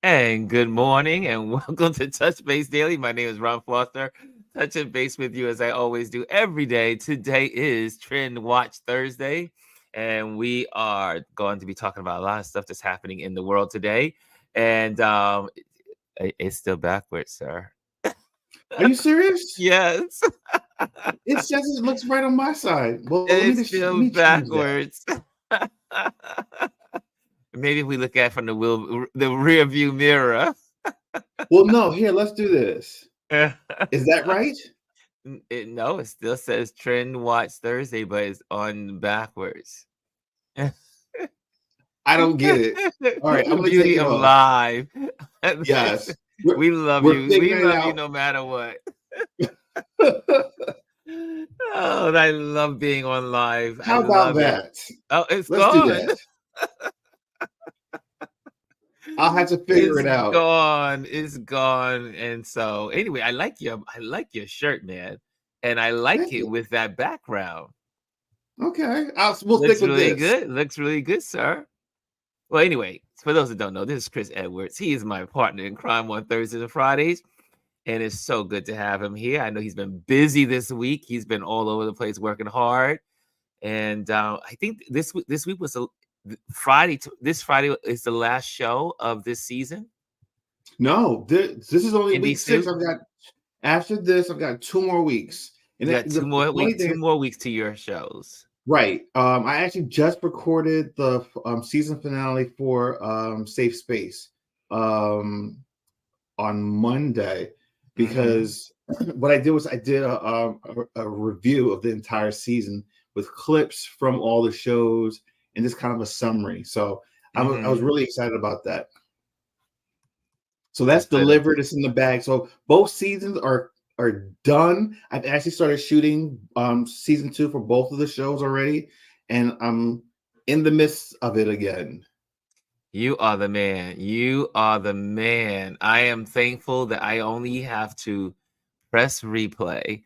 And good morning and welcome to Touch Base Daily. My name is Ron Foster. Touching base with you as I always do every day. Today is Trend Watch Thursday, and we are going to be talking about a lot of stuff that's happening in the world today. And it's still backwards, sir. Are you serious? Yes, It says it looks right on my side. Well, it's let still me change that. backwards. Maybe if we look at it from the rear view mirror. Well, no, here, let's do this. Is that right? No, it still says Trend Watch Thursday, but it's on backwards. I don't get it. All right, The I'm gonna take beauty it of off. live. Yes, we're We love we're you. We figuring it love you out. no matter what. Oh, and I love being on live. I How about love it. that? Oh, it's Let's do gone. that. I'll have to figure It's it out. gone. It's gone. And so anyway, I like your shirt, man. And I like Thank it you. with that background. Okay, we'll stick Looks with really this. good. Looks really good, sir. Well, anyway, for those that don't know, this is Chris Edwards. He is my partner in crime on Thursdays and Fridays, and it's so good to have him here. I know he's been busy this week. He's been all over the place working hard, and I think this week was Friday. This Friday is the last show of this season. No, this is only Indy week 6. Sue, I've got after this, I've got 2 more weeks. And you got the funny thing two is, more weeks to your shows. right. I actually just recorded the season finale for Safe Space um, on Monday Hmm. because what I did was I did a review of the entire season with clips from all the shows and just kind of a summary. So I was Hmm. really excited about that. So that's That's good. delivered. It's in the bag. So both seasons are done. I've actually started shooting season 2 for both of the shows already, and I'm in the midst of it again. You are the man. You are the man. I am thankful that I only have to press replay,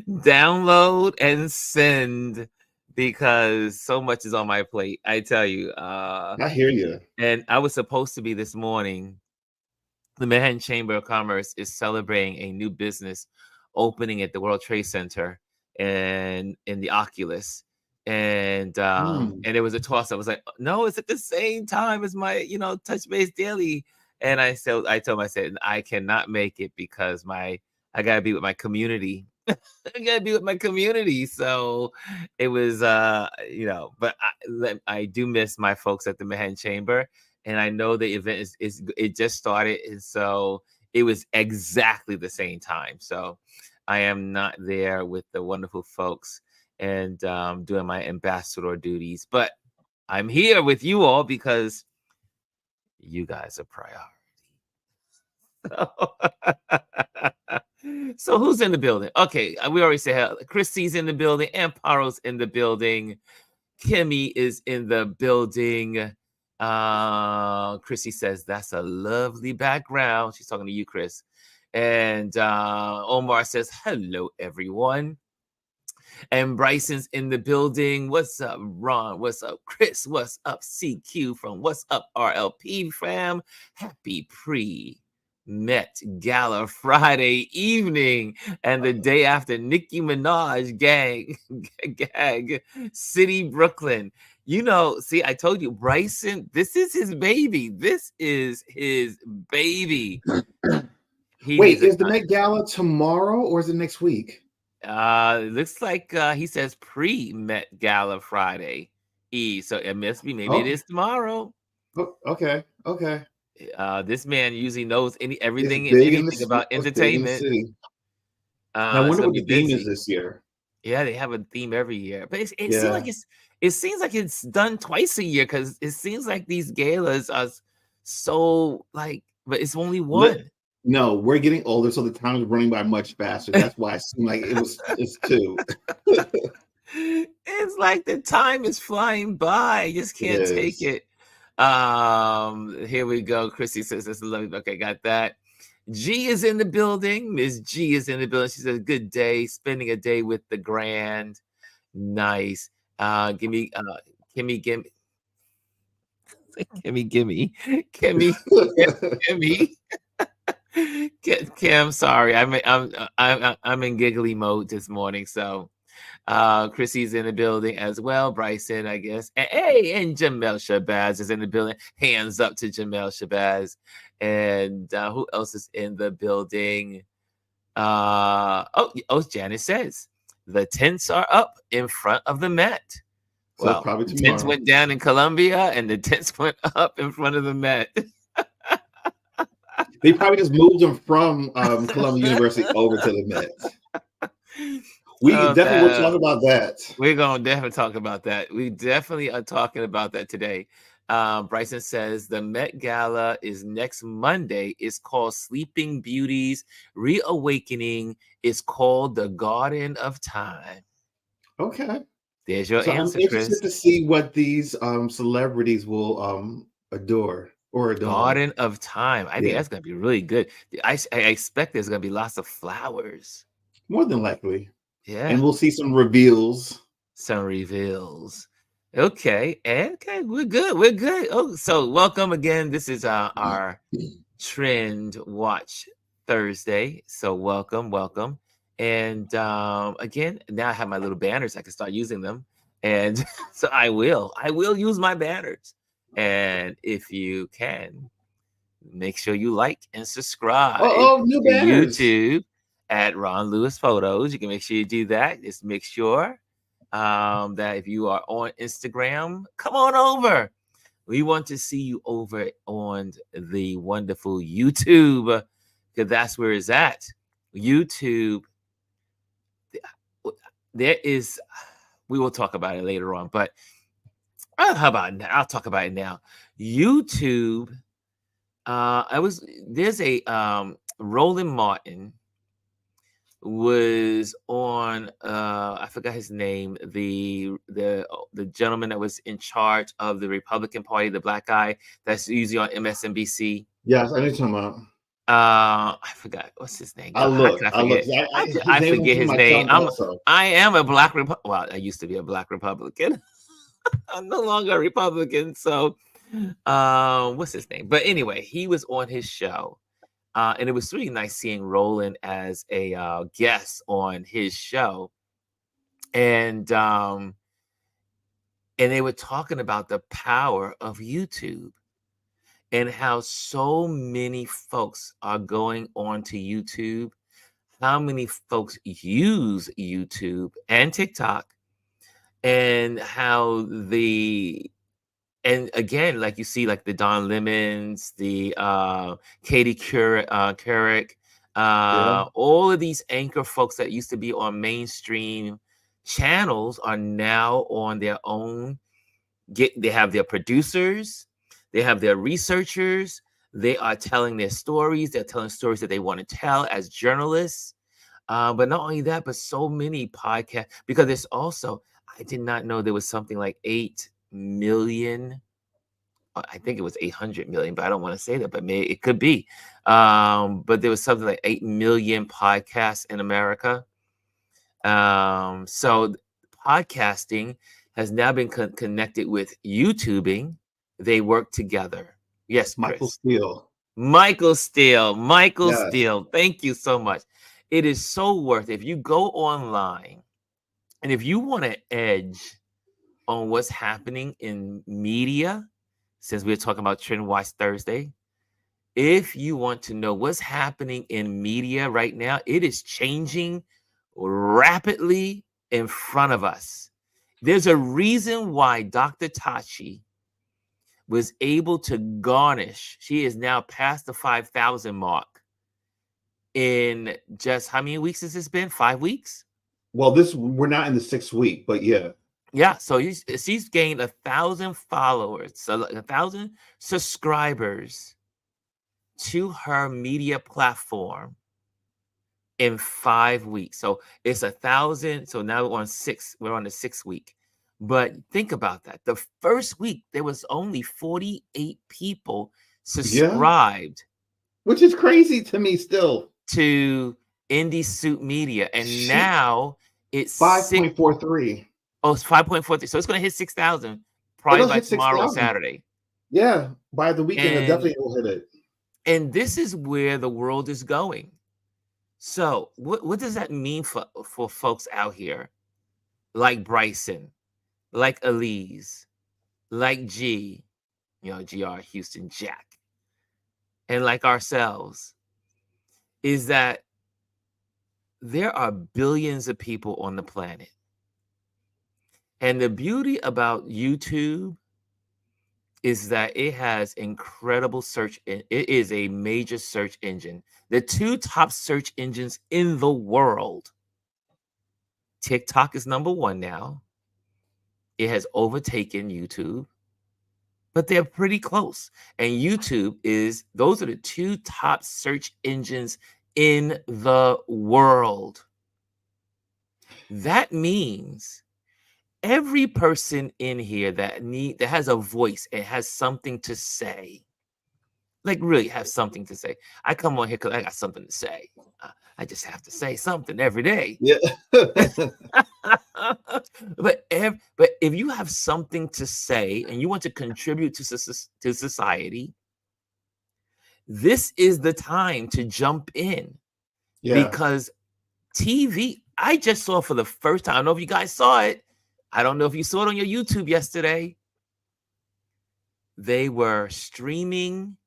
download, and send because so much is on my plate. I tell you. I hear you. And I was supposed to be this morning. The Manhattan Chamber of Commerce is celebrating a new business opening at the World Trade Center and in the Oculus. Hmm. And it was a toss. I was like, no, it's at the same time as my, touch base daily. And I told him, I said, I cannot make it because I gotta be with my community. I gotta be with my community. So it was but I do miss my folks at the Manhattan Chamber, and I know the event is it just started, and so it was exactly the same time. So I am not there with the wonderful folks and doing my ambassador duties, but I'm here with you all because you guys are priority. So who's in the building? Okay, we already said Christy's in the building, Amparo's in the building, Kimmy is in the building. Chrissy says that's a lovely background. She's talking to you, Chris. And Omar says, hello, everyone. And Bryson's in the building. What's up, Ron? What's up, Chris? What's up, CQ from What's Up, RLP fam? Happy Met Gala Friday evening and the day after Nicki Minaj gag City Brooklyn. See, I told you, Bryson, this is his baby. This is his baby. He Wait, needs a is the Met Gala tomorrow or is it next week? It looks like he says pre-Met Gala Friday Eve. So it must be maybe it Okay. is tomorrow. Okay. Okay. This man usually knows It's everything and big in anything the about it's big in the entertainment. city. And I It's wonder gonna what be the theme is busy. this year. Yeah, they have a theme every year, but Yeah. it seems like it's done twice a year because it seems like these galas are so like, but it's only Lit one. No, we're getting older, so the time is running by much faster. That's why it seemed like it's 2. It's like the time is flying by. I just It can't take is. it. Here we go. Chrissy says this is lovely. Okay, got that. G is in the building. Miss G is in the building. She says, good day, spending a day with the grand. Nice. Give me Kimmy, gimme, Kimmy, Kimmy. Kim, sorry, I'm in giggly mode this morning. So, Chrissy's in the building as well. Bryson, I guess, and, hey, and Jamel Shabazz is in the building. Hands up to Jamel Shabazz, and who else is in the building? Janice says the tents are up in front of the Met. So Well, probably the tomorrow. tents went down in Colombia, and the tents went up in front of the Met. They probably just moved them from Columbia University over to the Met. We definitely will talk about that. We're going to definitely talk about that. We definitely are talking about that today. Bryson says the Met Gala is next Monday. It's called Sleeping Beauty's Reawakening. It's called the Garden of Time. Okay. There's your answer, I'm interested Chris. to see what these celebrities will adore or adorn. Garden of Time. I think that's going to be really good. I expect there's going to be lots of flowers. More than likely. Yeah. And we'll see some reveals. Okay. Okay. We're good. Oh, so welcome again. This is our Trend Watch Thursday. So welcome. And again, now I have my little banners. I can start using them. And so I will use my banners. And if you can, make sure you like and subscribe new to banners. YouTube at Ron Lewis Photos. You can make sure you do that. Just make sure that if you are on Instagram, come on over. We want to see you over on the wonderful YouTube, because that's where it's at. YouTube. There is, we will talk about it later on, but how about now? I'll talk about it now. YouTube. There's a Roland Martin was on I forgot his name, the gentleman that was in charge of the Republican Party, the black guy that's usually on MSNBC. Yes, I know what you're talking about. I forgot what's his name. I forget his name. I am a black well, I used to be a black Republican. I'm no longer a Republican, so what's his name? But anyway, he was on his show. And it was really nice seeing Roland as a guest on his show. And they were talking about the power of YouTube and how so many folks are going on to YouTube, how many folks use YouTube and TikTok, and how and again, like you see, like the Don Lemons, the Katie Couric, all of these anchor folks that used to be on mainstream channels are now on their own. They have their producers, they have their researchers, they are telling their stories. They're telling stories that they want to tell as journalists. But not only that, but so many podcasts, because there's also, I did not know there was something like 8 million. I think it was 800 million, but I don't want to say that, but maybe it could be. But there was something like 8 million podcasts in America. So podcasting has now been connected with YouTubing. They work together. Yes, Chris. Michael Steele. Thank you so much. It is so worth it. If you go online and if you want to edge on what's happening in media, since we're talking about Trend Watch Thursday, if you want to know what's happening in media right now, it is changing rapidly in front of us. There's a reason why Dr. Tachi was able to garnish. She is now past the 5,000 mark in just how many weeks has this been? 5 weeks? Well, we're not in the 6th week, but yeah. Yeah, so she's gained 1,000 followers, so 1,000 subscribers to her media platform in 5 weeks. So it's 1,000. So now we're on the 6th week. But think about that. The first week there was only 48 people subscribed, which is crazy to me still, to Indie Soup Media, and now it's 5.43. Oh, it's 5.43. So it's going to hit 6,000 probably by tomorrow, Saturday. Yeah, by the weekend, I And definitely will hit it. this is where the world is going. So what does that mean for folks out here like Bryson, like Elise, like G, GR Houston Jack, and like ourselves, is that there are billions of people on the planet. And the beauty about YouTube is that it has incredible it is a major search engine. The two top search engines in the world. TikTok is number one now. It has overtaken YouTube, but they're pretty close. And YouTube those are the two top search engines in the world. That means every person in here that has a voice and has something to say, like really have something to say. I come on here because I got something to say. I just have to say something every day. Yeah. but if you have something to say and you want to contribute to society, this is the time to jump in, Yeah. because TV, I just saw for the first time. I don't know if you guys saw it. I don't know if you saw it on your YouTube yesterday. They were streaming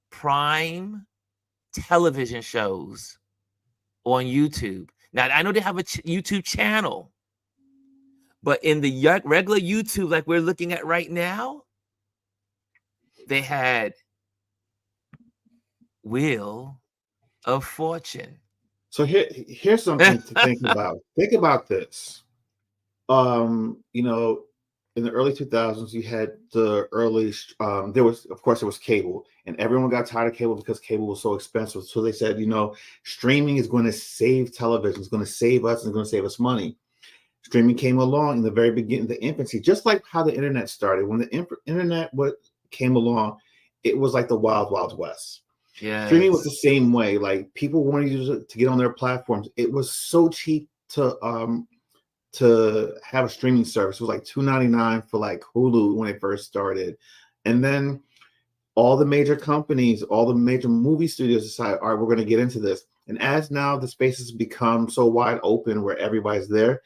prime television shows on YouTube. Now, I know they have a YouTube channel, but in the regular YouTube, like we're looking at right now, they had Wheel of Fortune. So here's something to think about. Think about this. You know, in the early 2000s, you had the early. There was, of course, there was cable, and everyone got tired of cable because cable was so expensive. So they said, streaming is going to save television. It's going to save us. And it's going to save us money. Streaming came along in the very beginning, the infancy, just like how the internet started. When the internet came along, it was like the wild, wild west. Streaming was the Yes. same way. Like people wanted to get on their platforms. It was so cheap to have a streaming service. It was like $2.99 for like Hulu when it first started, and then all the major companies, all the major movie studios decided, all right, we're going to get into this. And as now the space has become so wide open where everybody's there,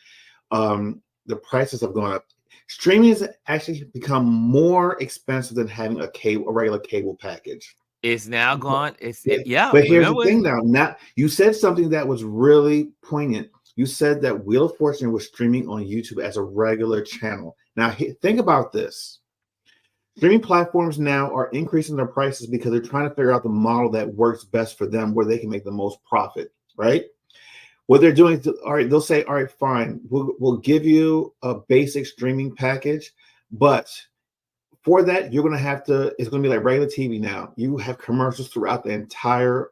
the prices have gone up. Streaming has actually become more expensive than having a regular cable package. It's now But, gone. Yeah, but here's the remember? thing now. Now you said something that was really poignant. You said that Wheel of Fortune was streaming on YouTube as a regular channel. Now think about this. Streaming platforms now are increasing their prices because they're trying to figure out the model that works best for them, where they can make the most profit, right? What they're doing, all right, they'll say, all right, fine, we'll give you a basic streaming package, but for that, you're going to have to, it's going to be like regular TV now. You have commercials throughout the entire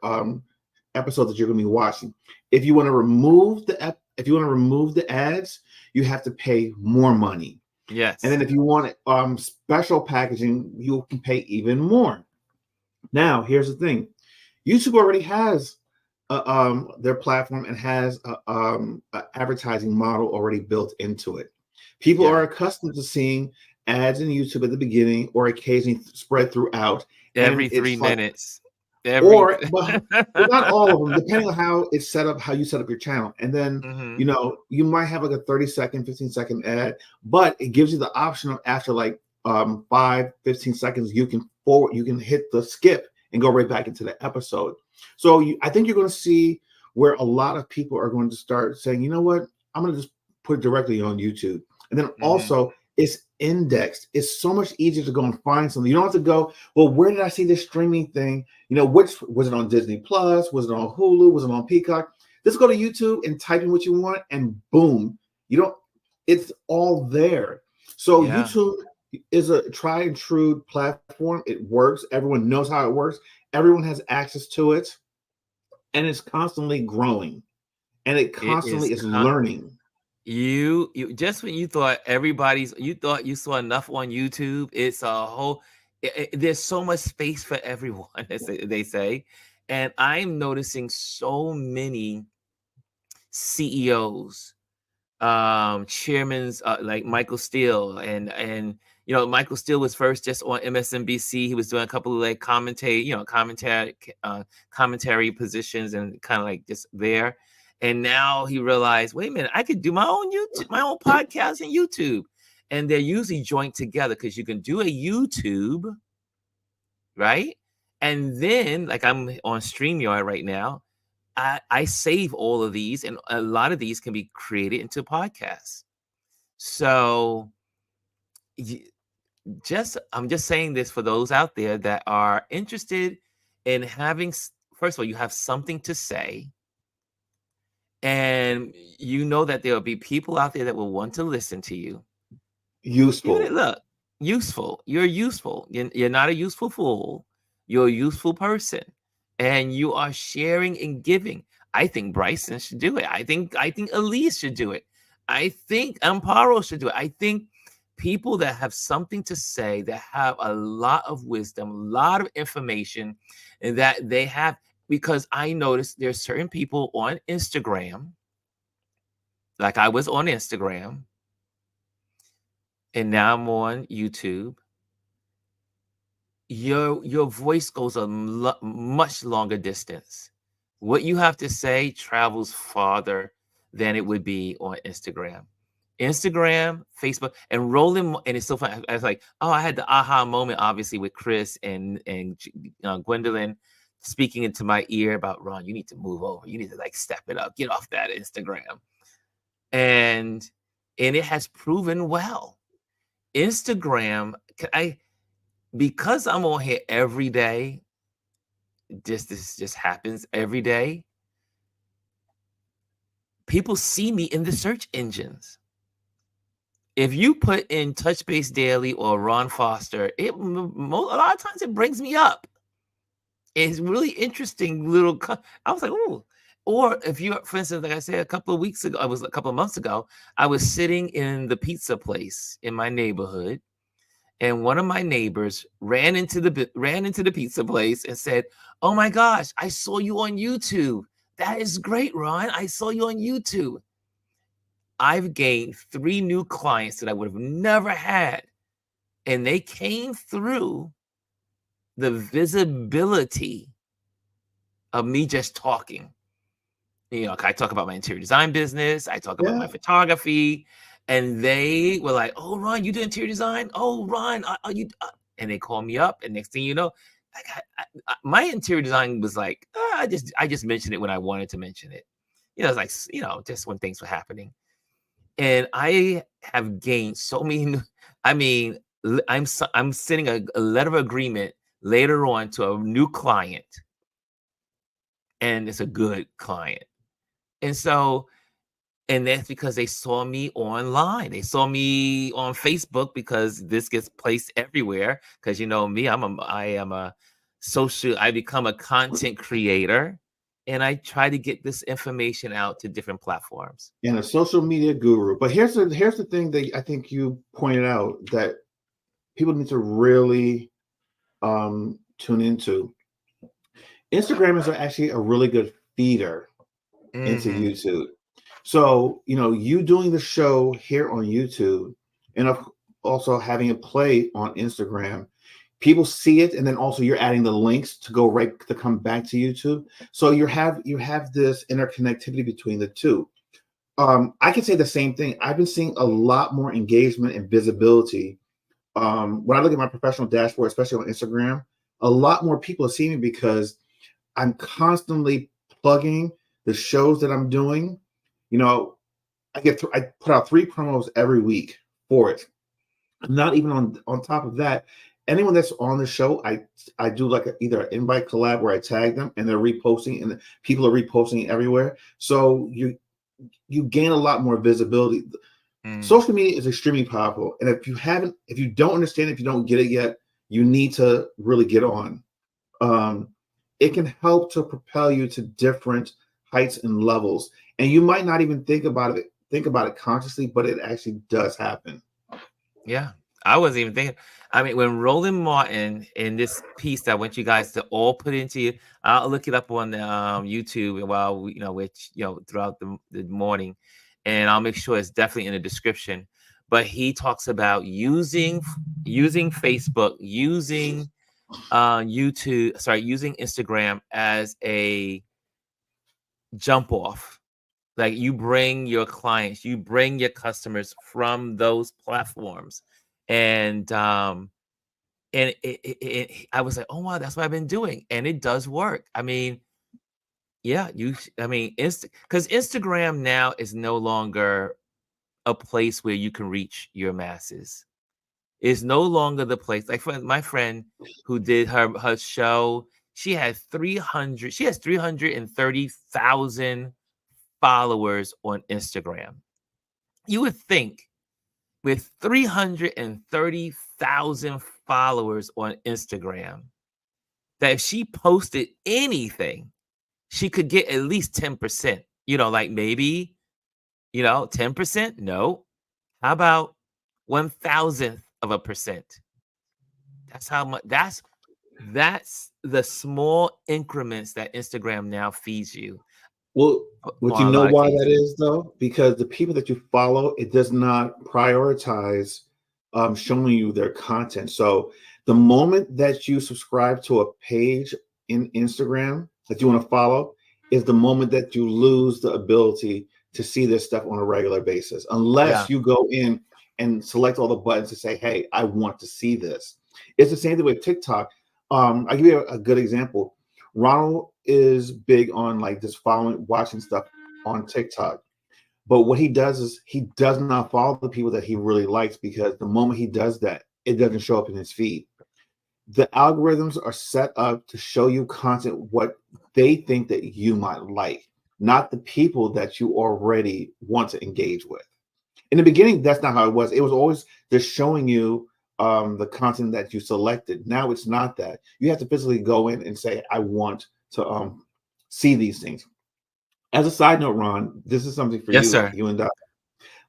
episode that you're going to be watching. If you want to remove the ads, you have to pay more money. Yes. And then if you want special packaging, you can pay even more. Now, here's the thing. YouTube already has their platform and has an advertising model already built into it. People are accustomed to seeing ads in YouTube at the beginning or occasionally spread throughout. Every And 3 it's like, minutes. but not all of them, depending on how it's set up, how you set up your channel. And then, Mhm. you might have like a 30-second, 15-second ad, but it gives you the option of after like 15 seconds, you can hit the skip and go right back into the episode. So I think you're going to see where a lot of people are going to start saying, you know what, I'm going to just put it directly on YouTube. And then also it's indexed. It's so much easier to go and find something. You don't have to go, well, where did I see this streaming thing? Which was it on Disney Plus? Was it on Hulu? Was it on Peacock? Just go to YouTube and type in what you want, and boom, it's all there. So YouTube is a tried and true platform. It works. Everyone knows how it works. Everyone has access to it, and it's constantly growing, and it It is constantly is learning. you just when you thought you thought you saw enough on YouTube, it's a whole there's so much space for everyone, as they say. And I'm noticing so many CEOs, chairmans, like Michael Steele, and Michael Steele was first just on MSNBC. He was doing a couple of like commentary positions and kind of like just there. And now he realized, wait a minute, I could do my own YouTube, my own podcast and YouTube. And they're usually joined together because you can do a YouTube, right? And then, like I'm on StreamYard right now, I save all of these, and a lot of these can be created into podcasts. So I'm just saying this for those out there that are interested in having, first of all, you have something to say, and you know that there will be people out there that will want to listen to you. Useful. Look, useful. You're useful. You're not a useful fool. You're a useful person, and you are sharing and giving. I think Bryson should do it. I think Elise should do it. I think Amparo should do it. I think people that have something to say, that have a lot of wisdom, a lot of information, and that they have, because I noticed there's certain people on Instagram, like I was on Instagram, and now I'm on YouTube. Your voice goes a much longer distance. What you have to say travels farther than it would be on Instagram. Instagram, Facebook, and rolling, and it's so fun. I was like, oh, I had the aha moment, obviously, with Chris and Gwendolyn speaking into my ear about, Ron, you need to move over. You need to like step it up, get off that Instagram, and it has proven well. Instagram, because I'm on here every day. This just happens every day. People see me in the search engines. If you put in Touch Base Daily or Ron Foster, a lot of times it brings me up. It's really interesting little. I was like, oh. Or if you, for instance, like I said, a couple of months ago, I was sitting in the pizza place in my neighborhood, and one of my neighbors ran into the pizza place and said, "Oh my gosh, I saw you on YouTube. That is great, Ron. I saw you on YouTube." I've gained 3 new clients that I would have never had, and they came through the visibility of me just talking. I talk about my interior design business. I talk about my photography, and they were like, "Oh, Ron, you do interior design? Oh, Ron, you?" And they call me up, and next thing you know, my interior design was like, I just mentioned it when I wanted to mention it. It's like, just when things were happening, and I have gained so many. I mean, I'm sending a letter of agreement later on to a new client, and it's a good client. And so, and that's because they saw me online. They saw me on Facebook, because this gets placed everywhere. Because me, I become a content creator, and I try to get this information out to different platforms. And a social media guru. But here's the thing that I think you pointed out that people need to really tune into. Instagram is actually a really good feeder into YouTube. So, you doing the show here on YouTube, and also having it play on Instagram, people see it, and then also you're adding the links to come back to YouTube. So you have this interconnectivity between the two. I can say the same thing. I've been seeing a lot more engagement and visibility. When I look at my professional dashboard, especially on Instagram, a lot more people are seeing me because I'm constantly plugging the shows that I'm doing. I put out 3 promos every week for it. Not even on top of that, anyone that's on the show, I do like either an invite collab where I tag them and they're reposting, and people are reposting everywhere. So you gain a lot more visibility. Social media is extremely powerful, and if you don't understand, if you don't get it yet, you need to really get on. It can help to propel you to different heights and levels, and you might not even think about it consciously, but it actually does happen. Yeah, I wasn't even thinking. I mean, when Roland Martin, in this piece that I want you guys to all put into you, I'll look it up on YouTube while we, throughout the morning, and I'll make sure it's definitely in the description. but he talks about using Facebook, using YouTube, sorry, using Instagram as a jump off. Like you bring your clients, you bring your customers from those platforms, and I was like, oh wow, that's what I've been doing, and it does work. I mean, yeah, I mean, because Instagram now is no longer a place where you can reach your masses. It's no longer the place. Like my friend who did her show, she has 330,000 followers on Instagram. You would think with 330,000 followers on Instagram that if she posted anything, she could get at least 10%. Like maybe, 10%? No. How about 1,000th of a %? That's how much that's the small increments that Instagram now feeds you Well, would you on a know lot of why that cases. is though? Because the people that you follow, it does not prioritize showing you their content. So the moment that you subscribe to a page in Instagram that you want to follow is the moment that you lose the ability to see this stuff on a regular basis, Yeah. unless you go in and select all the buttons to say, "Hey, I want to see this." It's the same thing with TikTok. I'll give you a good example. Ronald is big on like just following, watching stuff on TikTok. But what he does is he does not follow the people that he really likes, because the moment he does that, it doesn't show up in his feed. The algorithms are set up to show you content what they think that you might like, not the people that you already want to engage with. In the beginning, that's not how it was. It was always just showing you the content that you selected. Now it's not that. You have to physically go in and say, I want to see these things. As a side note, Ron, this is something for Yes, you, sir. you and I.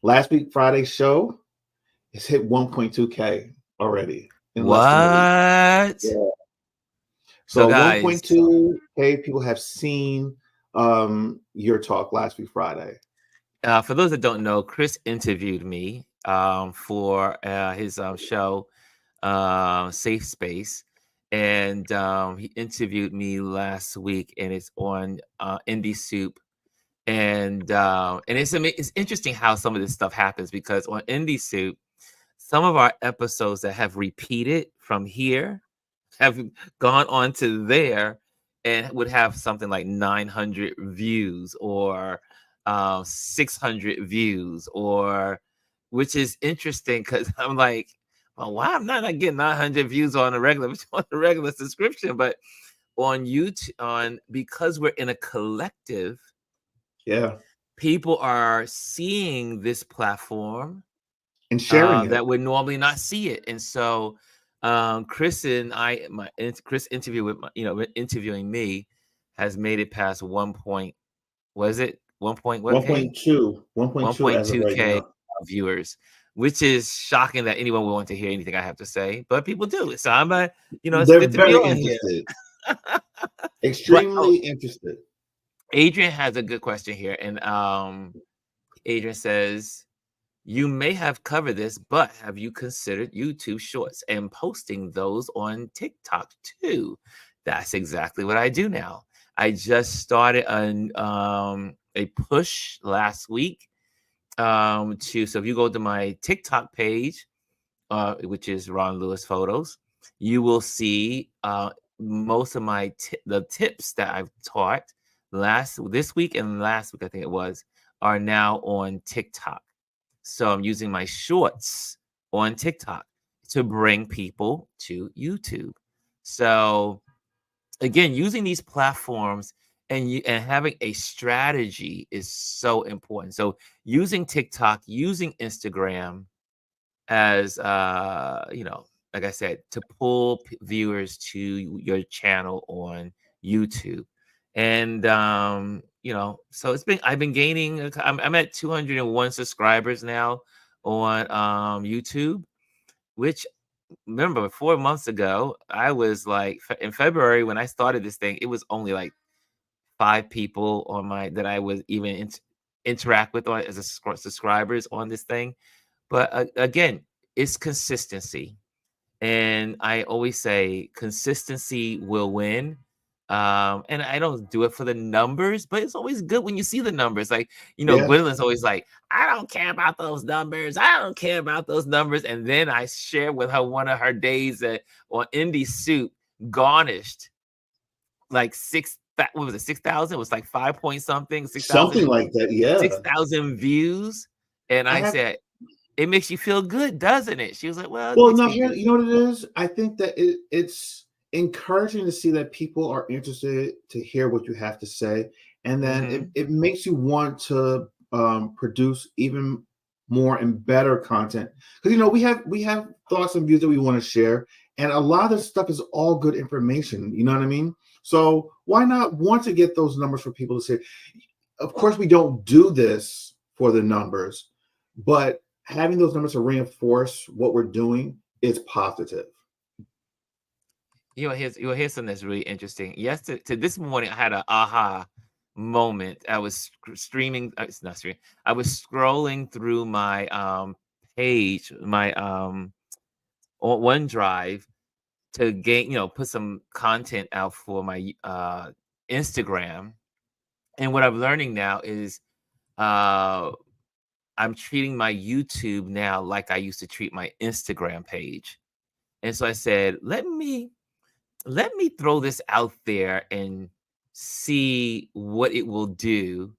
Last week, Friday's show, it's hit 1.2K already in less than a week. What? Yeah. So So guys, 1.2K people have seen your talk last week, Friday. for those that don't know, Chris interviewed me for his show, Safe Space, and he interviewed me last week, and it's on Indie Soup, and it's interesting how some of this stuff happens, because on Indie Soup, some of our episodes that have repeated from here have gone on to there and would have something like 900 views or 600 views, or which is interesting because I'm like, well, why am I not getting 900 views on a regular on a regular subscription? But on YouTube, because we're in a collective, Yeah. people are seeing this platform And sharing it. that would normally not see it. And so Chris and Chris interview with interviewing me has made it past 1 point. Was it 1 point what K? 1.2, 1.2 as of right 1.2K now. viewers, which is shocking that anyone would want to hear anything I have to say, but people do. So it's They're good to be very on here. interested, But extremely interested. Adrian has a good question here, and Adrian says, you may have covered this, but have you considered YouTube Shorts and posting those on TikTok too? That's exactly what I do now. I just started a push last week so if you go to my TikTok page, which is Ron Lewis Photos, you will see most of the tips that I've taught this week and last week, I think it was, are now on TikTok. So I'm using my shorts on TikTok to bring people to YouTube. So again, using these platforms and having a strategy is so important. So using TikTok, using Instagram as like I said, to pull viewers to your channel on YouTube. And so I've been gaining. I'm at 201 subscribers now on YouTube, which, remember, 4 months ago I was like, in February when I started this thing, it was only like 5 people on my that I was even interact with on as subscribers on this thing. But again, it's consistency. And I always say consistency will win. And I don't do it for the numbers, but it's always good when you see the numbers. Like, Yeah. Gwendolyn's always like, I don't care about those numbers. I don't care about those numbers. And then I share with her one of her days on Indie Soup garnished like what was it, 6,000? It was like 5 point something, Something like that. Yeah. 6,000 views. And I I have. said, it makes you feel good, doesn't it? She was like, well, it Well, makes no, me here, good. you know what it is? I think that it's encouraging to see that people are interested to hear what you have to say. And then Hmm. it makes you want to produce even more and better content. Because we have thoughts and views that we want to share. And a lot of this stuff is all good information. You know what I mean? So why not want to get those numbers for people to say, of course, we don't do this for the numbers, but having those numbers to reinforce what we're doing is positive. Here's something that's really interesting. Yesterday, to this morning, I had an aha moment. I was streaming. It's not streaming. I was scrolling through my page, my OneDrive to gain, put some content out for my Instagram. And what I'm learning now is uh I'm treating my YouTube now like I used to treat my Instagram page. And so I said, let me throw this out there and see what it will do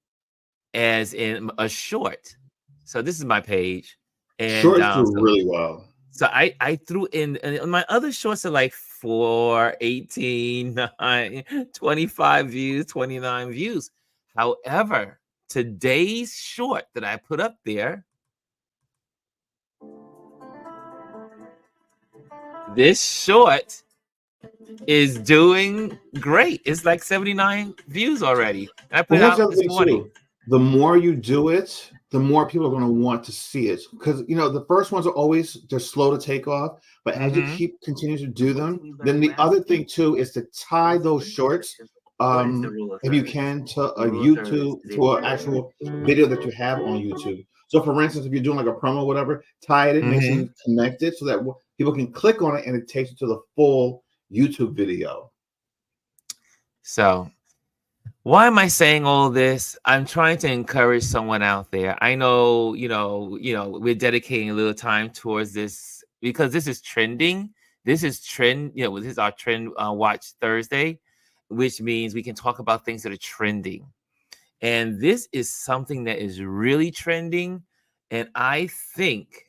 as in a short. So this is my page. And Shorts do so really well. so I threw in, and my other shorts are like 4, 18, 9, 25 views, 29 views. However, today's short that I put up there, this short is doing great. It's like 79 views already. And I put Well, it here's the out other this thing morning. too. The more you do it, the more people are going to want to see it. Because the first ones are always they're slow to take off, but as you Mhm. keep continuing to do them, then the other thing too is to tie those shorts, if you can, to a YouTube to an actual video that you have on YouTube. So, for instance, if you're doing like a promo, or whatever, tie it, make sure Mhm. you connect it so that people can click on it and it takes you to the full YouTube video. So, why am I saying all this? I'm trying to encourage someone out there. I know, we're dedicating a little time towards this because this is trending. This is trend, this is our trend watch Thursday, which means we can talk about things that are trending. And this is something that is really trending. And I think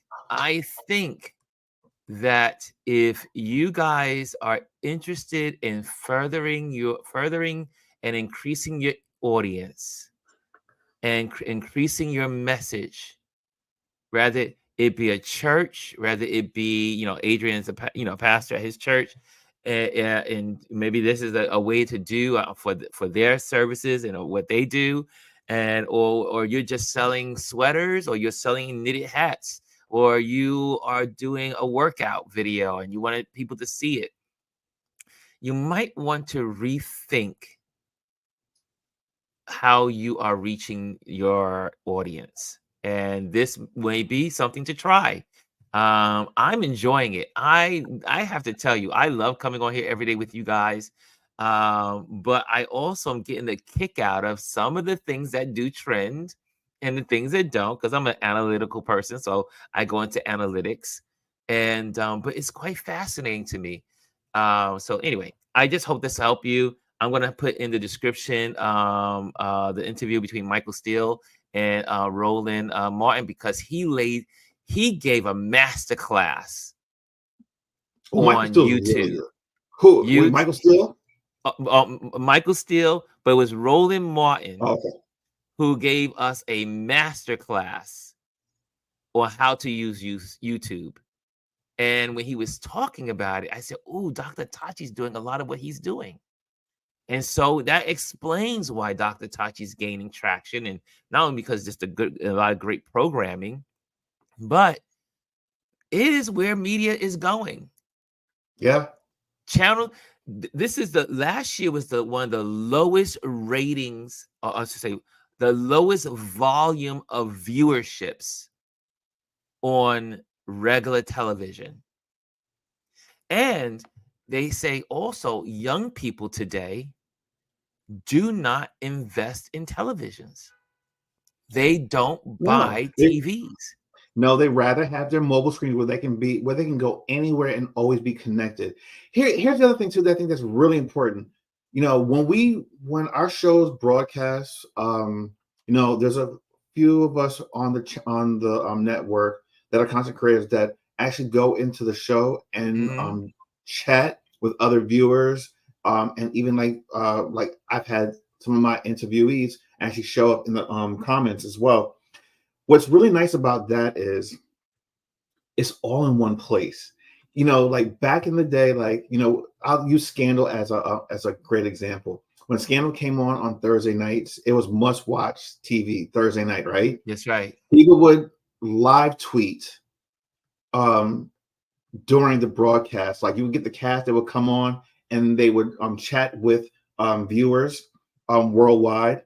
that if you guys are interested in furthering and increasing your audience and increasing your message, rather it be a church, rather it be, Adrian's pastor at his church, and maybe this is a way to do for their services and what they do, and or you're just selling sweaters, or you're selling knitted hats, or you are doing a workout video and you wanted people to see it. You might want to rethink how you are reaching your audience. And this may be something to try. I'm enjoying it. I have to tell you, I love coming on here every day with you guys. But I also am getting a kick out of some of the things that do trend and the things that don't, because I'm an analytical person. So I go into analytics. And but it's quite fascinating to me. So anyway, I just hope this help you. I'm gonna put in the description the interview between Michael Steele and Roland Martin, because he gave a master class Oh, Michael on Steele's really YouTube. good. Who? Wait, You Michael Steele? Michael Steele, but it was Roland Oh, Martin okay. who gave us a master class on how to use YouTube. And when he was talking about it, I said, "Ooh, Dr. Tachi's doing a lot of what he's doing." And so that explains why Dr. Tachi's gaining traction, and not only because just a lot of great programming, but it is where media is going. Yeah. Channel, this is the last year was the one of the lowest ratings, or I should say, the lowest volume of viewerships on regular television. And they say also young people today do not invest in televisions. They don't No, buy TVs. no, they rather have their mobile screens where they can go anywhere and always be connected. Here's the other thing too that I think that's really important. You know, when our shows broadcast, there's a few of us on the network that are content creators that actually go into the show and Mhm. chat with other viewers, and even like I've had some of my interviewees actually show up in the comments as well. What's really nice about that is it's all in one place. You know, like back in the day, I'll use Scandal as a great example. When Scandal came on Thursday nights, it was must watch TV Thursday night, right? That's right. People would live tweet um, during the broadcast. Like you would get the cast that would come on and they would chat with viewers worldwide.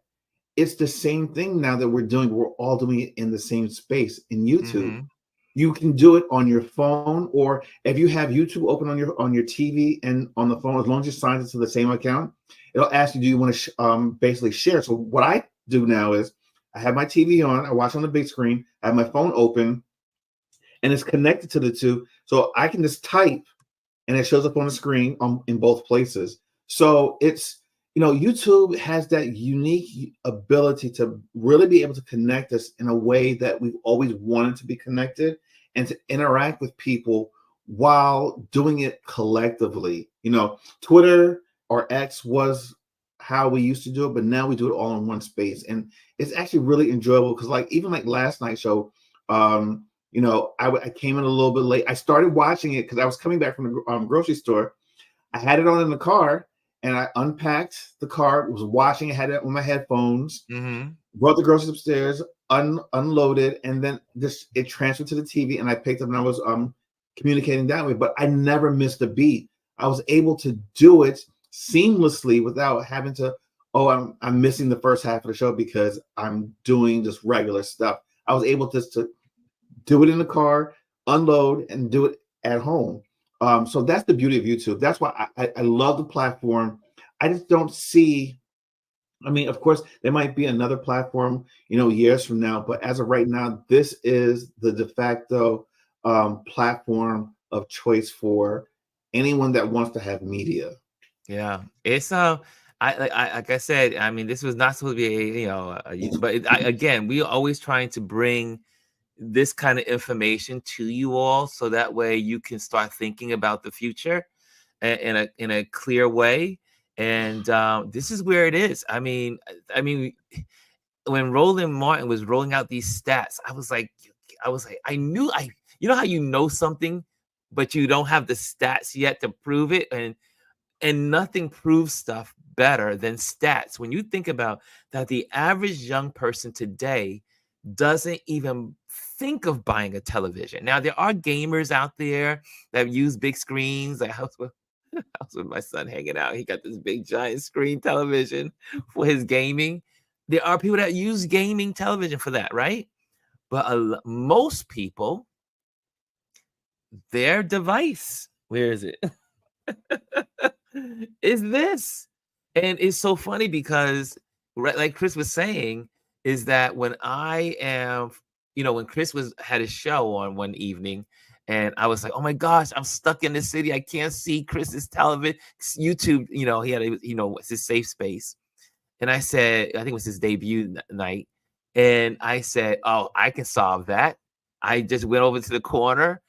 It's the same thing now that we're doing. We're all doing it in the same space in YouTube. Mhm. You can do it on your phone, or if you have YouTube open on your TV and on the phone, as long as you sign into the same account, it'll ask you, do you want to basically share? So what I do now is I have my TV on, I watch on the big screen, I have my phone open, and it's connected to the two, so I can just type and it shows up on the screen in both places. So it's, YouTube has that unique ability to really be able to connect us in a way that we've always wanted to be connected and to interact with people while doing it collectively. Twitter or X was how we used to do it, but now we do it all in one space. And it's actually really enjoyable because even like last night's show, I came in a little bit late. I started watching it because I was coming back from the grocery store. I had it on in the car, and I unpacked the car, was watching it, had it on my headphones, Mhm. brought the groceries upstairs, unloaded, and then it transferred to the TV, and I picked up and I was communicating that way. But I never missed a beat. I was able to do it seamlessly without having to, oh, I'm missing the first half of the show because I'm doing just regular stuff. I was able to do it in the car, unload, and do it at home. So that's the beauty of YouTube. That's why I love the platform. I just don't see. I mean, of course, there might be another platform, years from now, but as of right now, this is the de facto platform of choice for anyone that wants to have media. Yeah. It's like I said, I mean, this was not supposed to be but again, we are always trying to bring this kind of information to you all so that way you can start thinking about the future in a clear way. And this is where it is. I mean, when Roland Martin was rolling out these stats, I was like, I knew you know how you know something, but you don't have the stats yet to prove it, and nothing proves stuff better than stats. When you think about that, the average young person today doesn't even think of buying a television. Now, there are gamers out there that use big screens. Like I was with my son hanging out. He got this big giant screen television for his gaming. There are people that use gaming television for that, right? But most people, their device, where is it? Is this. And it's so funny because, right, like Chris was saying, is that when I am, when Chris had his show on one evening, and I was like, oh my gosh, I'm stuck in the city. I can't see Chris's television, YouTube, he had, it's his safe space. And I said, I think it was his debut night. And I said, oh, I can solve that. I just went over to the corner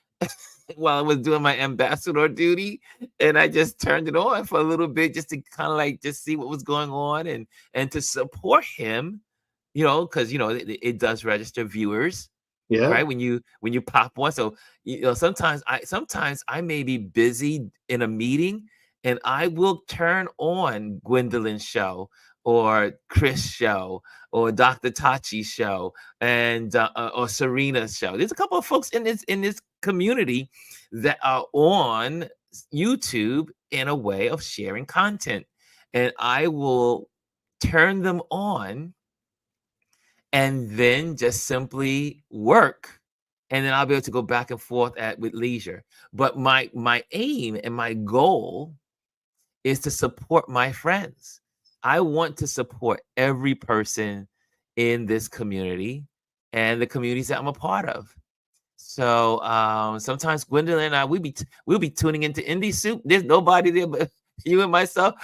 while I was doing my ambassador duty, and I just turned it on for a little bit just to kind of like just see what was going on and to support him, because it does register viewers, Yeah, right? When you pop one. So sometimes I may be busy in a meeting and I will turn on Gwendolyn's show or Chris show or Dr. Tachi's show and or Serena's show. There's a couple of folks in this community that are on YouTube in a way of sharing content. And I will turn them on and then just simply work and then I'll be able to go back and forth with leisure. But my aim and my goal is to support my friends. I want to support every person in this community and the communities that I'm a part of. So sometimes Gwendolyn and I we'll be tuning into Indie Soup. There's nobody there but you and myself,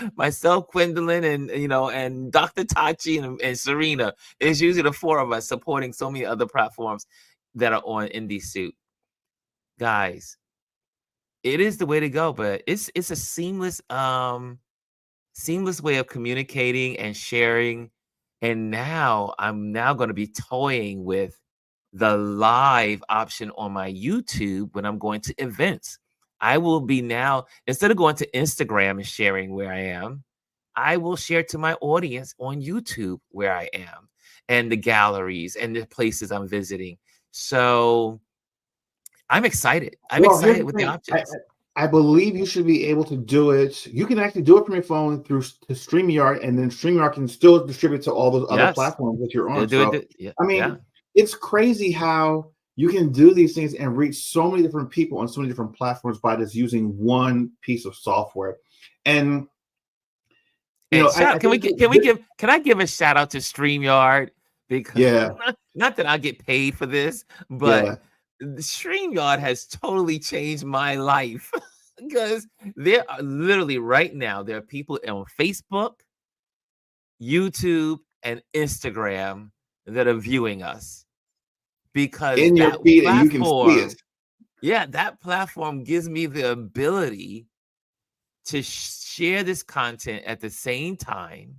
Gwendolyn, and and Dr. Tachi and Serena. It's usually the four of us supporting so many other platforms that are on Indie Soup. Guys, it is the way to go, but it's a seamless way of communicating and sharing. And now I'm going to be toying with the live option on my YouTube when I'm going to events. I will be now, instead of going to Instagram and sharing where I am, I will share to my audience on YouTube where I am and the galleries and the places I'm visiting. So I'm excited. I'm excited with the options. I believe you should be able to do it. You can actually do it from your phone through to StreamYard, and then StreamYard can still distribute to all those other platforms that you're on. It's crazy how you can do these things and reach so many different people on so many different platforms by just using one piece of software. And can I give a shout out to StreamYard? Because not that I get paid for this, but StreamYard has totally changed my life. Because there are literally right now, there are people on Facebook, YouTube, and Instagram that are viewing us. Because in your feed and you can see it. Yeah, that platform gives me the ability to share this content at the same time.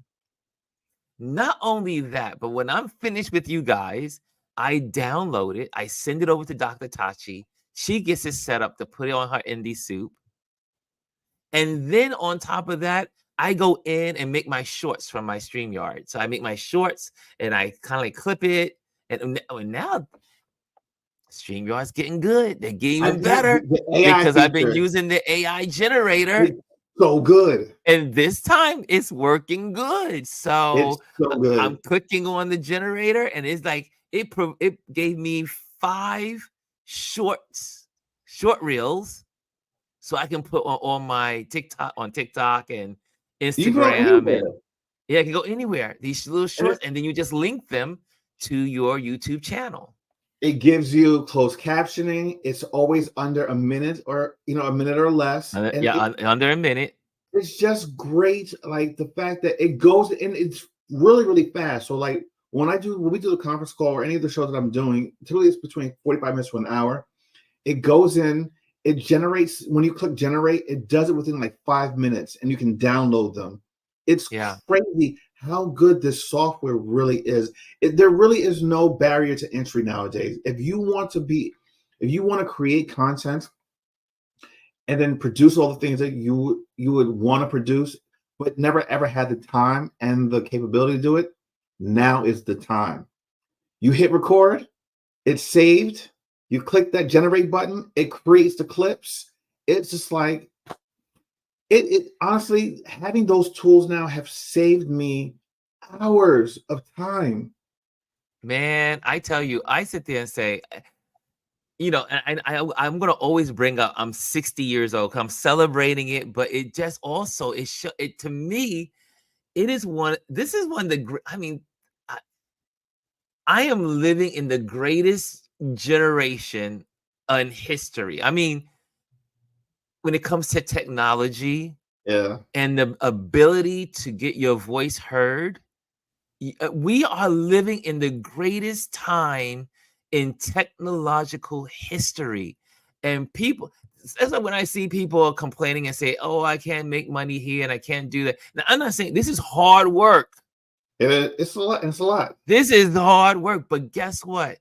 Not only that, but when I'm finished with you guys, I download it, I send it over to Dr. Tachi. She gets it set up to put it on her Indie Soup. And then on top of that, I go in and make my shorts from my StreamYard. So I make my shorts and I kind of like clip it. And now StreamYard's getting good. They're getting even better because I've been using the AI generator. It's so good. And this time it's working good. So, it's so good. I'm clicking on the generator and it's like, it gave me 5 short reels. So I can put on my TikTok and Instagram. It can go anywhere. These little shorts. And then you just link them to your YouTube channel. It gives you closed captioning. It's always under a minute or a minute or less. Under a minute. It's just great. Like the fact that it goes and it's really, really fast. So like when we do the conference call or any of the shows that I'm doing, typically it's between 45 minutes to an hour. It goes in, it generates, when you click generate, it does it within like 5 minutes and you can download them. It's crazy how good this software really is. There really is no barrier to entry nowadays. If you want to create content and then produce all the things that you would want to produce, but never ever had the time and the capability to do it, now is the time. You hit record, it's saved. You click that generate button, it creates the clips. It's just like, it honestly, having those tools now have saved me hours of time. Man, I tell you, I sit there and say, and I'm going to always bring up, I'm 60 years old. I'm celebrating it, but it just also, it to me, this is one of the, I am living in the greatest generation in history. I mean, when it comes to technology and the ability to get your voice heard, we are living in the greatest time in technological history. And people, that's like when I see people complaining and say, oh, I can't make money here and I can't do that. Now, I'm not saying this is hard work. It's a lot. This is hard work, but guess what?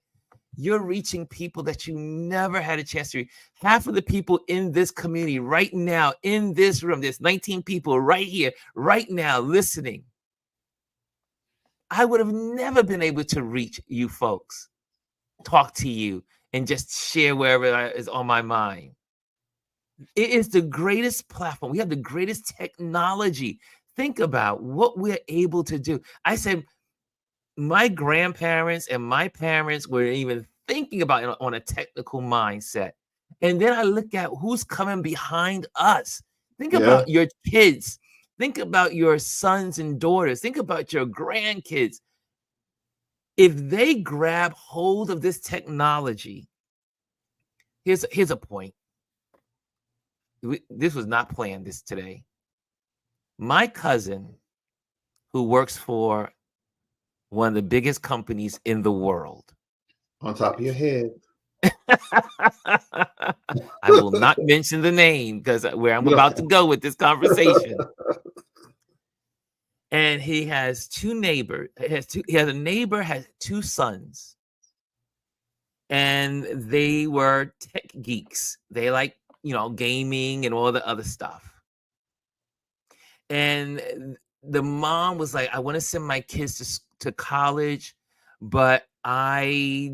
You're reaching people that you never had a chance to reach. Half of the people in this community right now, in this room, there's 19 people right here, right now, listening. I would have never been able to reach you folks, talk to you, and just share wherever is on my mind. It is the greatest platform. We have the greatest technology. Think about what we're able to do. I said, my grandparents and my parents were even thinking about it on a technical mindset. And then I look at who's coming behind us. Think Yeah. about your kids. Think about your sons and daughters. Think about your grandkids. If they grab hold of this technology, here's a point. This was not planned this today. My cousin, who works for one of the biggest companies in the world. On top of your head. I will not mention the name because where I'm about to go with this conversation. And he has two neighbors. He has a neighbor, has two sons. And they were tech geeks. They like, gaming and all the other stuff. And the mom was like, I want to send my kids to college, but I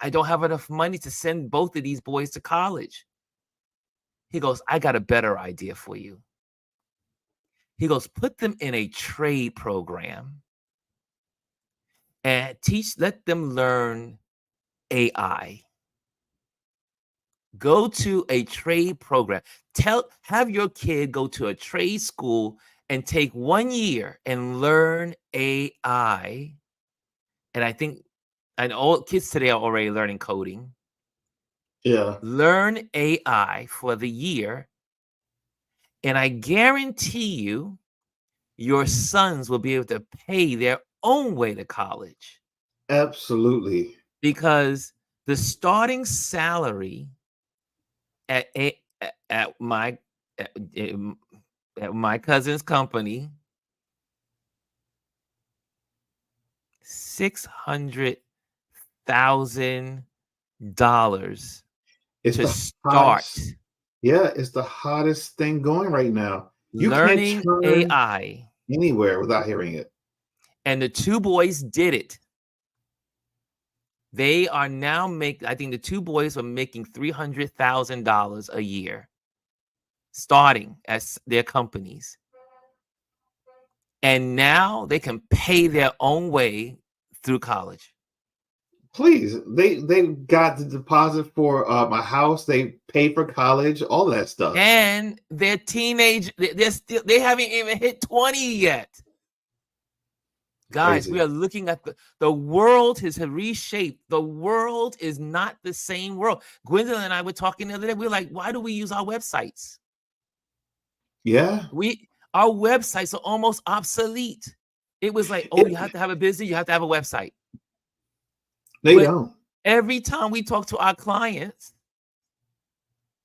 don't have enough money to send both of these boys to college. He goes, I got a better idea for you. He goes, put them in a trade program and let them learn AI. Go to a trade program. Have your kid go to a trade school and take 1 year and learn AI. And all kids today are already learning coding. Yeah. Learn AI for the year. And I guarantee you, your sons will be able to pay their own way to college. Absolutely. Because the starting salary at my cousin's company, $600,000 to start. Yeah, it's the hottest thing going right now. You Learning can't turn AI anywhere without hearing it. And the two boys did it. They are now I think the two boys are making $300,000 a year, starting as their companies. And now they can pay their own way through college. Please, they got the deposit for a house. They pay for college, all that stuff. And they're teenage. They haven't even hit 20 yet. Guys, Crazy. we are looking at the world has reshaped. The world is not the same world. Gwendolyn and I were talking the other day. We're like, why do we use our websites? Yeah. Our websites are almost obsolete. It was like, oh, you have to have a business, you have to have a website. They don't. Every time we talk to our clients,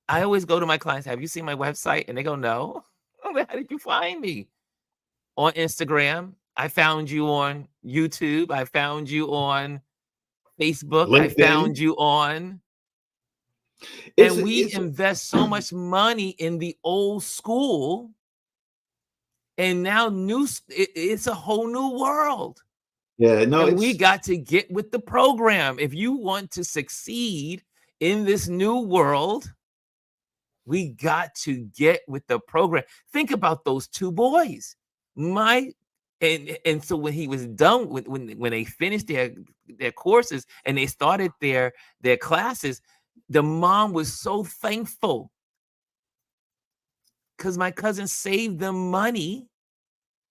I always go to my clients, have you seen my website? And they go, no. I'm like, how did you find me? On Instagram. I found you on YouTube. I found you on Facebook. LinkedIn. I found you on. And we invest so much money in the old school. And now it's a whole new world. Yeah, no. And we got to get with the program. If you want to succeed in this new world, we got to get with the program. Think about those two boys. And so when he was done when they finished their courses and they started their classes, the mom was so thankful because my cousin saved them money,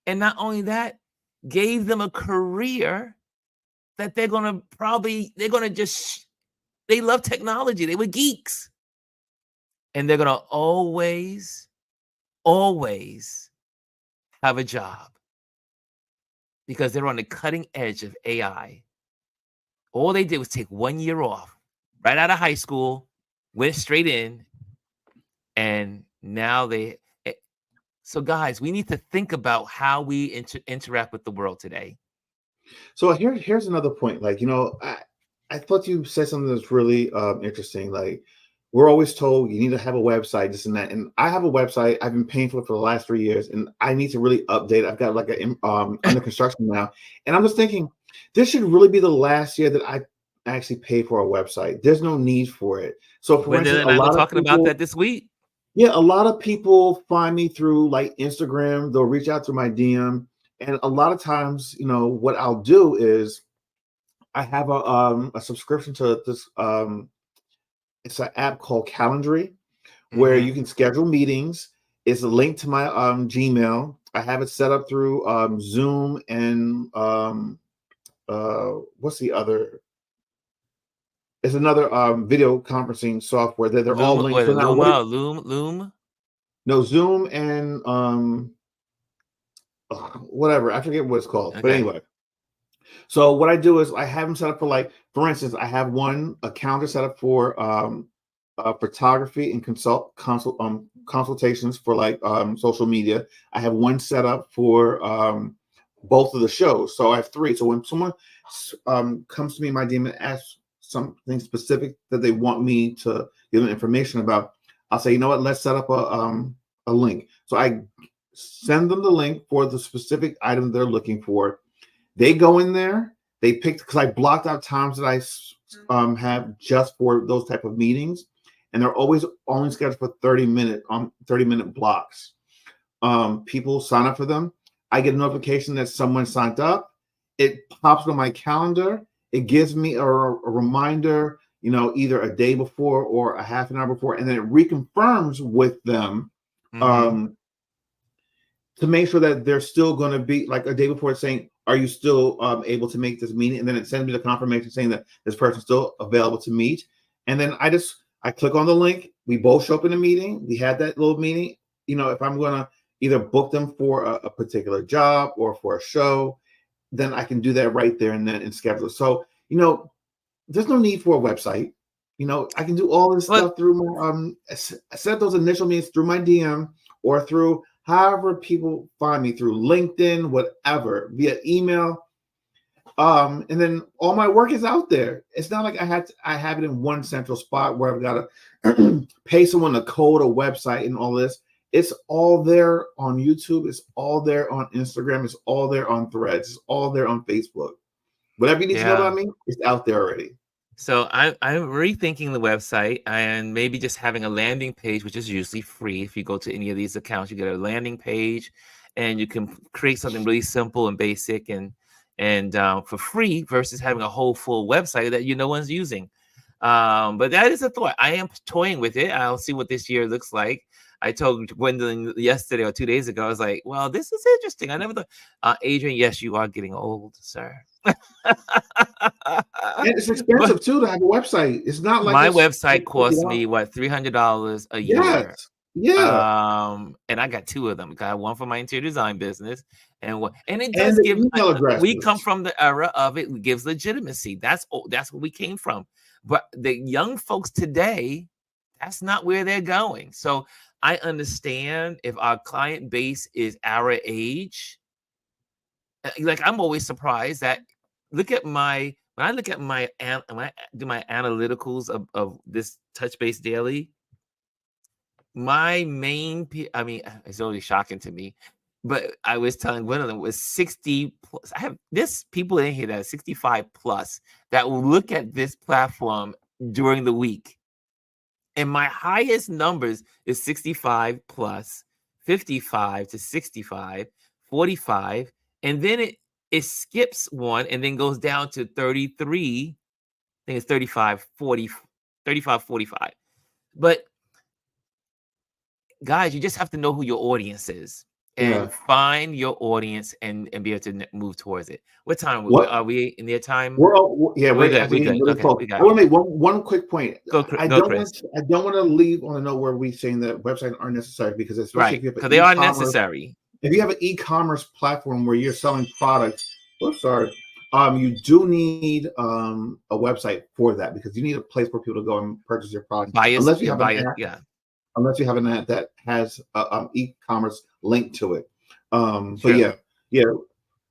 and not only that, gave them a career that they love technology. They were geeks, and they're gonna always have a job because they're on the cutting edge of AI. All they did was take 1 year off right out of high school, went straight in, and now so guys, we need to think about how we interact with the world today. So here's another point. Like, I thought you said something that's really interesting. Like, we're always told you need to have a website, this and that. And I have a website. I've been paying for it for the last 3 years, and I need to really update. I've got like under construction now, and I'm just thinking this should really be the last year that I actually pay for a website. There's no need for it. So, for instance, a lot of talking about that this week. Yeah, a lot of people find me through like Instagram. They'll reach out through my DM, and a lot of times, what I'll do is I have a subscription to this. It's an app called Calendly where you Mm-hmm. can schedule meetings. It's a link to my Gmail. I have it set up through Zoom and what's the other? It's another video conferencing software that they're all Loom, linked. what, So now what? Luma, or Loom? No, Zoom and whatever. I forget what it's called. But Okay. anyway, so what I do is I have them set up for, like, for instance, I have a calendar set up for photography and consultations for, like, social media. I have one set up for both of the shows. So I have three. So when someone comes to me in my DM and asks something specific that they want me to give them information about, I'll say, you know what, let's set up a link. So I send them the link for the specific item they're looking for. They go in there, they pick, because I blocked out times that I have just for those type of meetings, and they're always only scheduled for 30-minute blocks. People sign up for them. I get a notification that someone signed up. It pops on my calendar. It gives me a reminder, either a day before or a half an hour before, and then it reconfirms with them Mm-hmm. to make sure that they're still going to be, like, a day before, it's saying, are you still able to make this meeting? And then it sends me the confirmation saying that this person's still available to meet. And then I click on the link. We both show up in a meeting. We had that little meeting. If I'm going to either book them for a particular job or for a show, then I can do that right there and then and schedule it. So, there's no need for a website. I can do all this Well, stuff through my set those initial meetings through my DM or through however people find me, through LinkedIn, whatever, via email. And then all my work is out there. It's not like I have it in one central spot where I've got to pay someone to code a website and all this. It's all there on YouTube. It's all there on Instagram. It's all there on Threads. It's all there on Facebook. Whatever you need to know yeah. about me, it's out there already. So I'm rethinking the website and maybe just having a landing page, which is usually free. If you go to any of these accounts, you get a landing page, and you can create something really simple and basic and for free versus having a whole full website that no one's using. But that is a thought. I am toying with it. I'll see what this year looks like. I told Gwendolyn yesterday or 2 days ago, I was like, well, this is interesting. I never thought. Adrian, yes, you are getting old, sir. And it's But expensive too to have a website. It's not like my it's website like costs $50. me what, $300 a year. Yes. Yeah. And I got two of them. I got one for my interior design business, and it And does give. the email We come addresses. from the era of it gives legitimacy. That's what we came from. But the young folks today, that's not where they're going. So I understand if our client base is our age. Like, I'm always surprised that when I look at when I do my analyticals of this touch base daily, my main I mean, it's always shocking to me, but I was telling one of them was 60 plus. I have this people in here that are 65 plus that will look at this platform during the week. And my highest numbers is 65 plus, 55 to 65, 45, and then it skips one and then goes down to 33. I think it's 35, 40, 35, 45. But guys, you just have to know who your audience is Yeah. and find your audience and be able to move towards it. What time What are we in their time? We're we're good. actually We're getting good. really Okay, close. we I got want you. to make one quick point. Go, Chris. I don't want to leave on a note where we saying that websites aren't necessary, because especially Right, if you have an because they are e-commerce, necessary. if you have an e-commerce platform where you're selling products, you do need a website for that, because you need a place for people to go and purchase your products. Bias, Unless you yeah, have an bias, app, yeah, that has a e-commerce link to it. But true. yeah.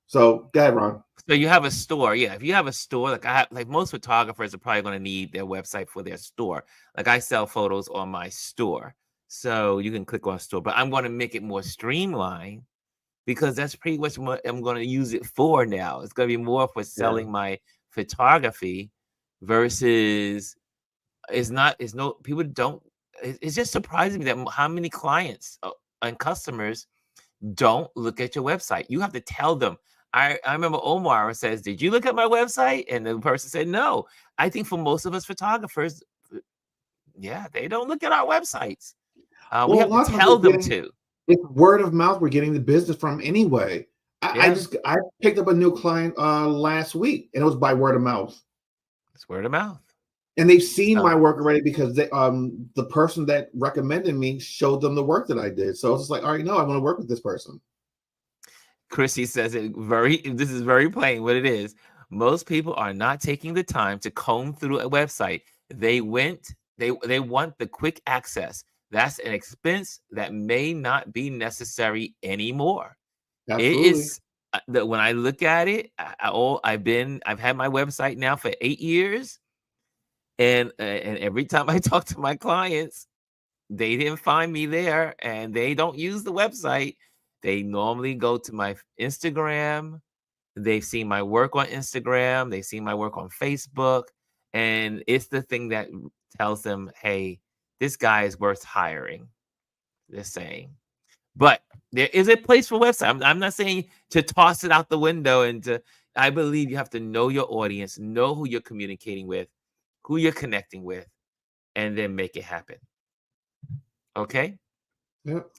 So go ahead, Ron. So you have a store, yeah. If you have a store, like most photographers are probably going to need their website for their store. Like, I sell photos on my store, so you can click on store. But I'm going to make it more streamlined because that's pretty much what I'm going to use it for now. It's going to be more for Yeah. selling my photography versus it's no people don't. It's just surprising me that how many clients and customers don't look at your website. You have to tell them, I remember Omar says, "Did you look at my website?" And the person said, "No." I think for most of us photographers, yeah, they don't look at our websites. We Well, a have to lot of times tell them to. it's word of mouth we're getting the business from anyway. Yeah, I picked up a new client last week, and it was by word of mouth. it's word of mouth. And they've seen So my work already because the person that recommended me showed them the work that I did. So it's just like, all right, no, I want to work with this person. Chrissy says it very. This is very plain. What it is. Most people are not taking the time to comb through a website. They went. They want the quick access. That's an expense that may not be necessary anymore. It Absolutely. is that when I look at it, I've had my website now for 8 years, and every time I talk to my clients, they didn't find me there, and they don't use the website. They normally go to my Instagram. They've seen my work on Instagram. They've seen my work on Facebook, and it's the thing that tells them, "Hey, this guy is worth hiring." They're saying. But there is a place for website. I'm not saying to toss it out the window and to. I believe you have to know your audience, know who you're communicating with, who you're connecting with, and then make it happen. Okay. Yep.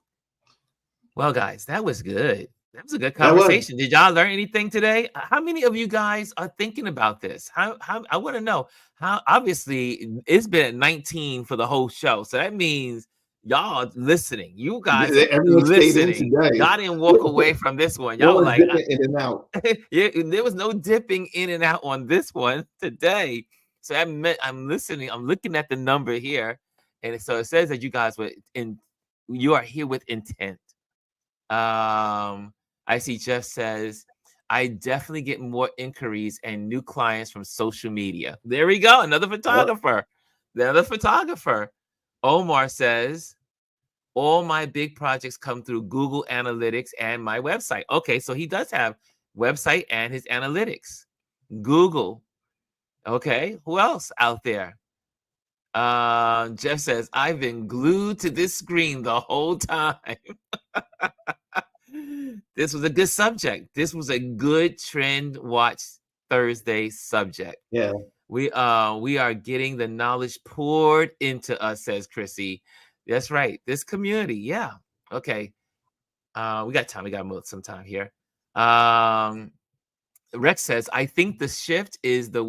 Well, guys, that was good. That was a good That was. conversation. Did y'all learn anything today? How many of you guys are thinking about this? How I want to know. How obviously it's been at 19 for the whole show. So that means y'all listening. You guys are Everyone stayed in listening. today. Y'all didn't walk away from this one. No Y'all were one's like, dipping in and out. yeah, there was no dipping in and out on this one today. So that meant I'm listening. I'm looking at the number here. And so it says that you guys were in, you are here with intent. I see Jeff says, I definitely get more inquiries and new clients from social media. There we go. Another Yep. photographer. Another photographer. Omar says, all my big projects come through Google Analytics and my website. Okay, so he does have website and his analytics. Google. Okay, who else out there? Jeff says, I've been glued to this screen the whole time. This was a good subject. This was a good Trend Watch Thursday subject. Yeah. We are getting the knowledge poured into us, says Chrissy. That's right. This community, yeah. Okay. We got time. We got some time here. Rex says, I think the shift is the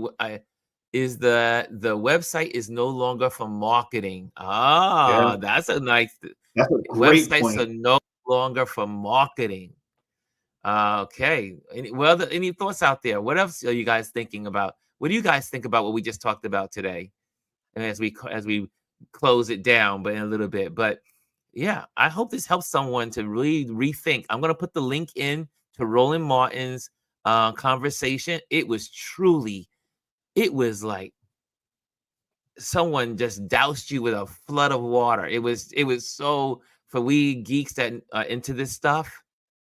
website is no longer for marketing. Yeah. That's a nice That's a great websites point. are no longer for marketing. Okay. Any thoughts out there? What else are you guys thinking about? What do you guys think about what we just talked about today? And as we close it down, but in a little bit. But yeah, I hope this helps someone to really rethink. I'm gonna put the link in to Roland Martin's conversation. It was like someone just doused you with a flood of water. It was so for we geeks that into this stuff.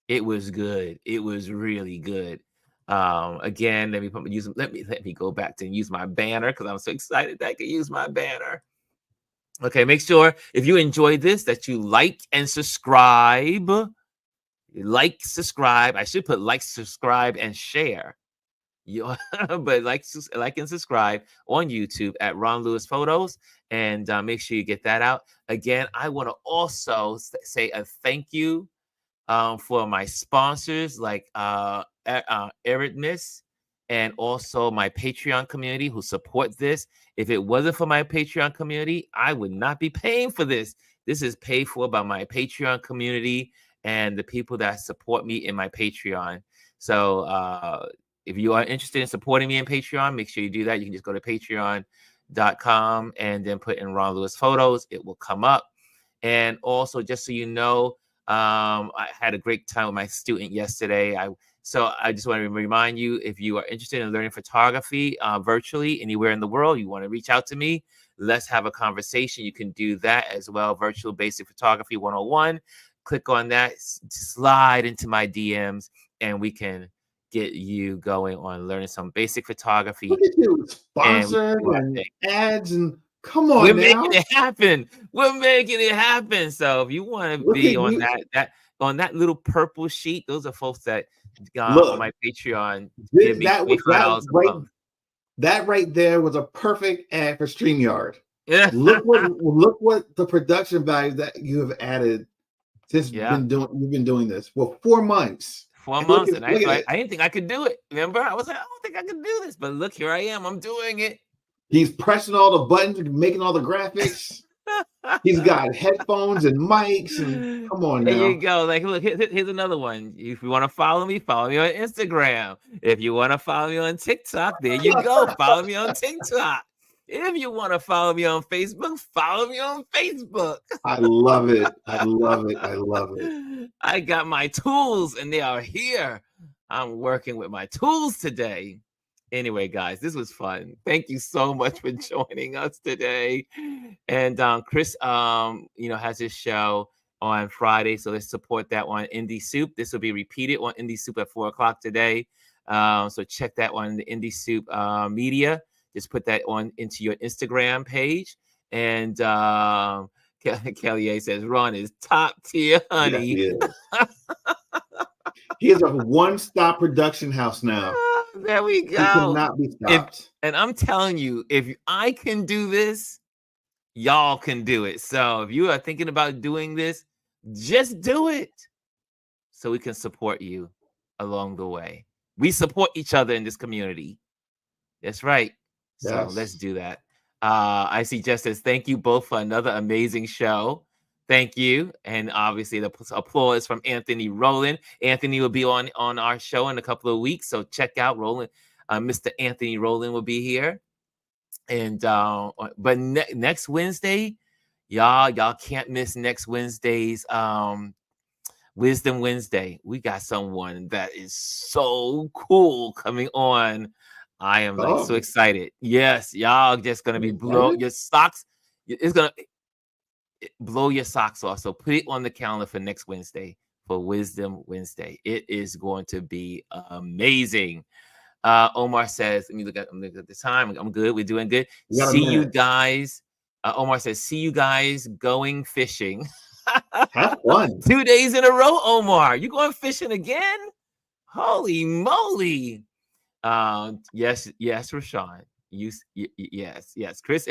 It was good. It was really good. Again, let me go back to use my banner because I'm so excited that I can use my banner. Okay, make sure if you enjoyed this that you like and subscribe. Like, subscribe. I should put like, subscribe, and share. You, but like and subscribe on YouTube at Ron Lewis Photos, and make sure you get that out. Again, I want to also say a thank you for my sponsors like Eridmus and also my Patreon community who support this. If it wasn't for my Patreon community, I would not be paying for this. This is paid for by my Patreon community and the people that support me in my Patreon. So if you are interested in supporting me in Patreon, make sure you do that. You can just go to patreon.com and then put in Ron Lewis Photos. It will come up. And also, just so you know, I had a great time with my student yesterday. So I just want to remind you, if you are interested in learning photography virtually anywhere in the world, you want to reach out to me. Let's have a conversation. You can do that as well. Virtual Basic Photography 101. Click on that, slide into my DMs, and we can get you going on learning some basic photography. Look at you, And we sponsored can do our and thing. ads and Come on We're now. making it happen. We're making it happen. So if you want to Look be at on you. that little purple sheet, those are folks that on Look, my Patreon give me $25 a month. that right there was a perfect ad for StreamYard. Yeah. Look what the production value that you have added since you've been doing this for 4 months. 4 And look months, at and look at I it. didn't think I could do it. Remember, I was like, I don't think I could do this, but look, here I am. I'm doing it. He's pressing all the buttons, making all the graphics. He's got headphones and mics, and come on There now. you go. Like, look, here's another one. If you want to follow me on Instagram. If you want to follow me on TikTok, there you go. Follow me on TikTok. If you want to follow me on Facebook, follow me on Facebook. I love it. I love it. I love it. I got my tools and they are here. I'm working with my tools today. Anyway, guys, this was fun. Thank you so much for joining us today. And Chris, has his show on Friday, so let's support that one. Indie Soup. This will be repeated on Indie Soup at 4:00 today. So check that one. The Indie Soup media. Just put that on into your Instagram page. And Kelly says, Ron is top tier, honey. Yes, he is. He is a one-stop production house now. There we go. He cannot be stopped. And I'm telling you, if I can do this, y'all can do it. So if you are thinking about doing this, just do it so we can support you along the way. We support each other in this community. That's right. So let's do that. I see Jess says, thank you both for another amazing show. Thank you. And obviously the applause from Anthony Rowland. Anthony will be on our show in a couple of weeks. So check out Rowland. Mr. Anthony Rowland will be here. And but next Wednesday, y'all can't miss next Wednesday's Wisdom Wednesday. We got someone that is so cool coming on. I am so excited. Yes, y'all just gonna be blow your socks. It's gonna blow your socks off. So put it on the calendar for next Wednesday for Wisdom Wednesday. It is going to be amazing. Omar says, let me look at the time. I'm good. We're doing good. See you guys. Omar says, see you guys going fishing. Have fun. 2 days in a row, Omar. You going fishing again? Holy moly. Yes, Rashawn. Yes. Chris,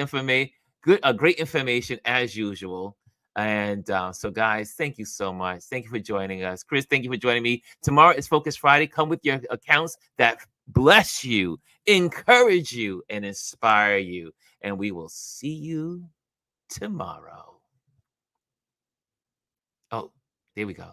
great information as usual. And so, guys, thank you so much. Thank you for joining us. Chris, thank you for joining me. Tomorrow is Focus Friday. Come with your accounts that bless you, encourage you, and inspire you. And we will see you tomorrow. Oh, there we go.